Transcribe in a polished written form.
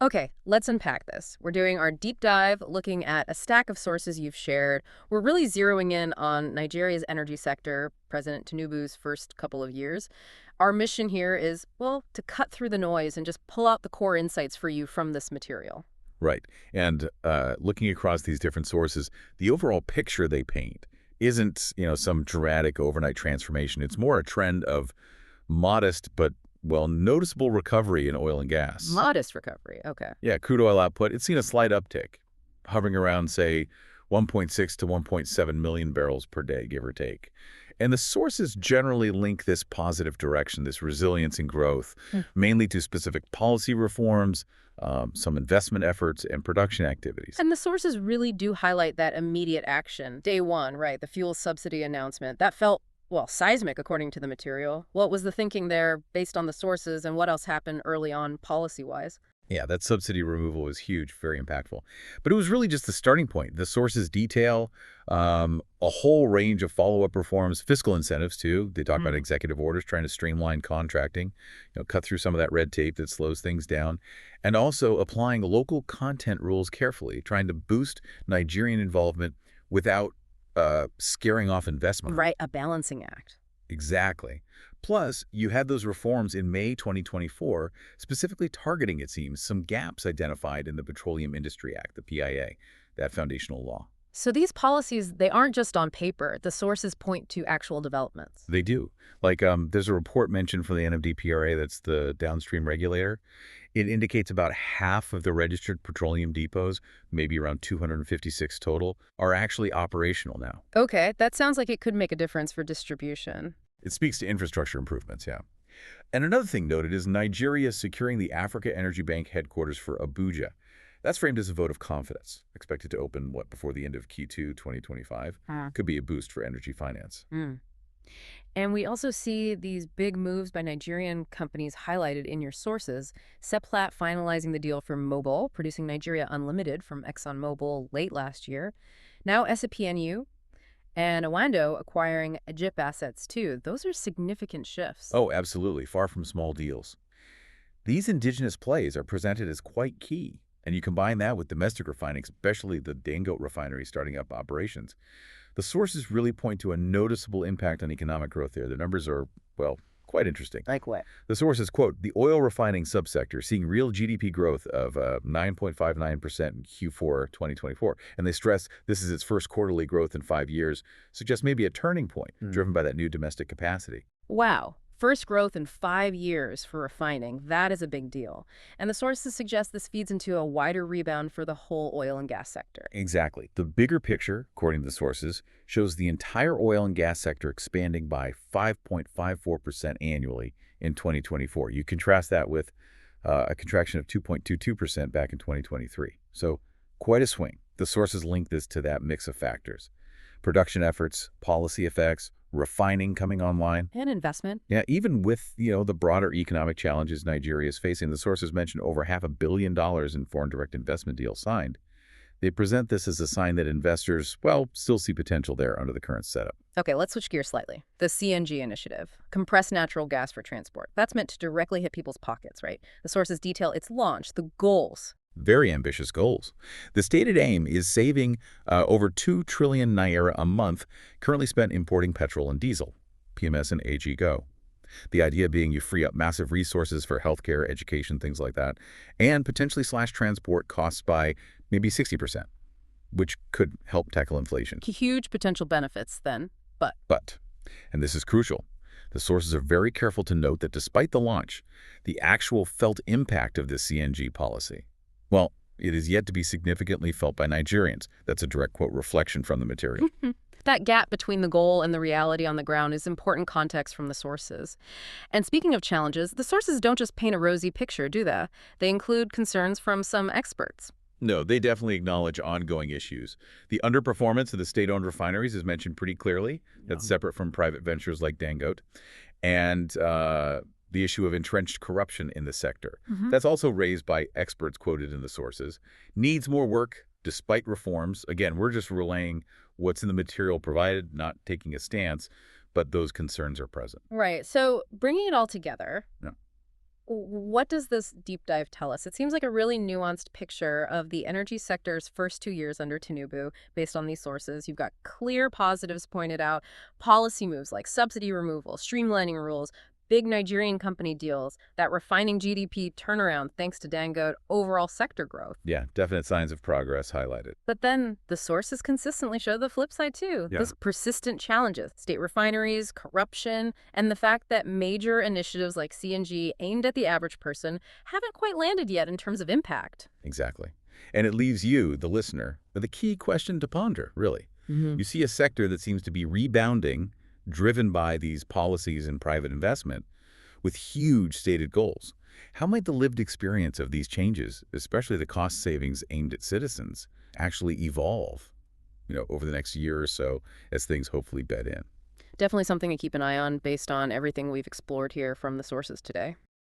Okay, let's unpack this. We're doing our deep dive, looking at a stack of sources you've shared. We're really zeroing in on Nigeria's energy sector, President Tinubu's first couple of years. Our mission here is, well, to cut through the noise and just pull out the core insights for you from this material. Right. And looking across these different sources, the overall picture they paint isn't, some dramatic overnight transformation. It's more a trend of modest but, well, noticeable recovery in oil and gas. Modest recovery. Okay. Yeah, crude oil output, it's seen a slight uptick, hovering around, say, 1.6 to 1.7 million barrels per day, give or take. And the sources generally link this positive direction, this resilience and growth, mainly to specific policy reforms, some investment efforts, and production activities. And the sources really do highlight that immediate action. Day one, right, the fuel subsidy announcement. That felt, well, seismic according to the material. What was the thinking there based on the sources, and what else happened early on policy-wise? Yeah, that subsidy removal was huge, very impactful. But it was really just the starting point. The sources detail a whole range of follow-up reforms, fiscal incentives too. They talk about executive orders trying to streamline contracting, cut through some of that red tape that slows things down, and also applying local content rules carefully, trying to boost Nigerian involvement without scaring off investment. Right, a balancing act. Exactly. Plus, you had those reforms in May 2024, specifically targeting, it seems, some gaps identified in the Petroleum Industry Act, the PIA, that foundational law. So these policies, they aren't just on paper. The sources point to actual developments. They do. Like, there's a report mentioned from the NMDPRA, that's the downstream regulator. It indicates about half of the registered petroleum depots, maybe around 256 total, are actually operational now. Okay, that sounds like it could make a difference for distribution. It speaks to infrastructure improvements, yeah. And another thing noted is Nigeria securing the Africa Energy Bank headquarters for Abuja. That's framed as a vote of confidence, expected to open, before the end of Q2 2025. Could be a boost for energy finance. And we also see these big moves by Nigerian companies highlighted in your sources. Seplat finalizing the deal for Mobil, producing Nigeria Unlimited from ExxonMobil late last year. Now SAPNU and Awando acquiring Egypt assets too. Those are significant shifts. Oh, absolutely. Far from small deals. These indigenous plays are presented as quite key. And you combine that with domestic refining, especially the Dangote refinery starting up operations. The sources really point to a noticeable impact on economic growth there. The numbers are, well, quite interesting. Like what? The sources quote, the oil refining subsector seeing real GDP growth of 9.59% in Q4 2024. And they stress this is its first quarterly growth in 5 years, suggests maybe a turning point driven by that new domestic capacity. Wow. First growth in 5 years for refining. That is a big deal. And the sources suggest this feeds into a wider rebound for the whole oil and gas sector. Exactly. The bigger picture, according to the sources, shows the entire oil and gas sector expanding by 5.54% annually in 2024. You contrast that with a contraction of 2.22% back in 2023. So quite a swing. The sources link this to that mix of factors. Production efforts, policy effects, refining coming online. And investment. Yeah, even with, the broader economic challenges Nigeria is facing, the sources mentioned over $500 million in foreign direct investment deals signed. They present this as a sign that investors, still see potential there under the current setup. Okay, let's switch gears slightly. The CNG initiative, compressed natural gas for transport. That's meant to directly hit people's pockets, right? The sources detail its launch, the goals. Very ambitious goals. The stated aim is saving over 2 trillion naira a month, currently spent importing petrol and diesel, PMS and AG Go. The idea being you free up massive resources for healthcare, education, things like that, and potentially slash transport costs by maybe 60%, which could help tackle inflation. Huge potential benefits then, But, and this is crucial, the sources are very careful to note that despite the launch, the actual felt impact of this CNG policy, it is yet to be significantly felt by Nigerians. That's a direct quote reflection from the material. that gap between the goal and the reality on the ground is important context from the sources. And speaking of challenges, the sources don't just paint a rosy picture, do they? They include concerns from some experts. No, they definitely acknowledge ongoing issues. The underperformance of the state-owned refineries is mentioned pretty clearly. That's separate from private ventures like Dangote. And the issue of entrenched corruption in the sector. That's also raised by experts quoted in the sources. Needs more work despite reforms. Again, we're just relaying what's in the material provided, not taking a stance, but those concerns are present. Right. So bringing it all together, What does this deep dive tell us? It seems like a really nuanced picture of the energy sector's first 2 years under Tinubu based on these sources. You've got clear positives pointed out, policy moves like subsidy removal, streamlining rules, big Nigerian company deals, that refining GDP turnaround thanks to Dangote, overall sector growth. Yeah, definite signs of progress highlighted. But then the sources consistently show the flip side too. Yeah. This persistent challenges, state refineries, corruption, and the fact that major initiatives like CNG aimed at the average person haven't quite landed yet in terms of impact. Exactly. And it leaves you, the listener, with a key question to ponder, really. Hmm. You see a sector that seems to be rebounding, driven by these policies and private investment, with huge stated goals. How might the lived experience of these changes, especially the cost savings aimed at citizens, actually evolve, over the next year or so as things hopefully bed in? Definitely something to keep an eye on based on everything we've explored here from the sources today.